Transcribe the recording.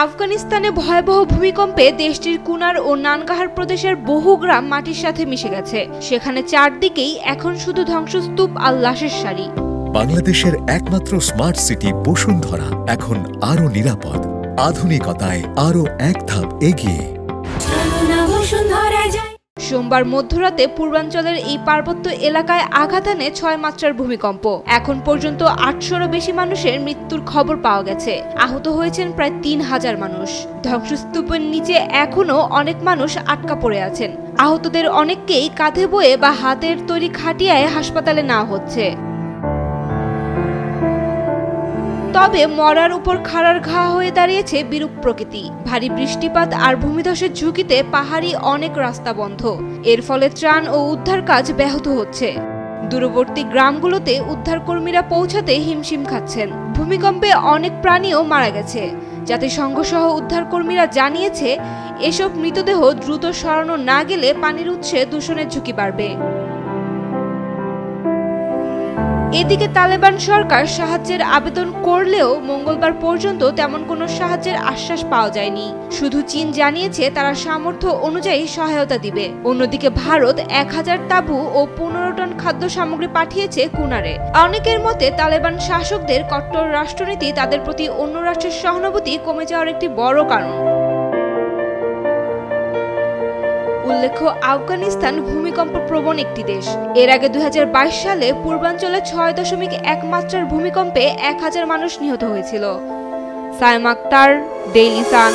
আফগানিস্তানে ভয়াবহ ভূমিকম্পে দেশটির কুনার ও নানগাহার প্রদেশের বহু গ্রাম মাটির সাথে মিশে গেছে। সেখানে চারদিকেই এখন শুধু ধ্বংসস্তূপ আর লাশের সারি। বাংলাদেশের একমাত্র স্মার্ট সিটি বসুন্ধরা এখন আরো নিরাপদ, আধুনিকতায় আরো এক ধাপ এগিয়ে। সোমবার মধ্যরাতে পূর্বাঞ্চলের এই পার্বত্য এলাকায় আঘাত হানে 6 মাত্রার ভূমিকম্প। এখন পর্যন্ত 800-রও বেশি মানুষের মৃত্যুর খবর পাওয়া গেছে। আহত হয়েছেন প্রায় 3000 মানুষ। ধ্বংসস্তূপের নিচে এখনও অনেক মানুষ আটকা পড়ে আছেন। আহতদের অনেককেই কাঁধে বয়ে বা হাতের তৈরি খাটিয়ায় হাসপাতালে নেওয়া হচ্ছে। তবে মরার উপর খাড়ার ঘা হয়ে দাঁড়িয়েছে বিরূপ প্রকৃতি। ভারী বৃষ্টিপাত আর ভূমিধসের ঝুঁকিতে পাহাড়ি অনেক রাস্তা বন্ধ। এর ফলে ত্রাণ ও উদ্ধার কাজ ব্যাহত হচ্ছে। দূরবর্তী গ্রামগুলোতে উদ্ধারকর্মীরা পৌঁছাতে হিমশিম খাচ্ছেন। ভূমিকম্পে অনেক প্রাণীও মারা গেছে। জাতিসংঘ সহ উদ্ধারকর্মীরা জানিয়েছে, এসব মৃতদেহ দ্রুত সরানো না গেলে পানির উৎসে দূষণের ঝুঁকি বাড়বে। এদিকে তালেবান সরকার সাহায্যের আবেদন করলেও মঙ্গলবার পর্যন্ত তেমন কোনো সাহায্যের আশ্বাস পাওয়া যায়নি। শুধু চীন জানিয়েছে তারা সামর্থ্য অনুযায়ী সহায়তা দিবে। অন্যদিকে ভারত 1000 তাঁবু ও 15 টন খাদ্য সামগ্রী পাঠিয়েছে কুনারে। অনেকের মতে তালেবান শাসকদের কট্টর রাষ্ট্রনীতি তাদের প্রতি অন্য রাষ্ট্রের সহানুভূতি কমে যাওয়ার একটি বড় কারণ। উল্লেখ্য, আফগানিস্তান ভূমিকম্প প্রবণ একটি দেশ। এর আগে 2022 সালে পূর্বাঞ্চলে 6.1 মাত্রার ভূমিকম্পে 1000 মানুষ নিহত হয়েছিল। Saima Akter, Daily Sun.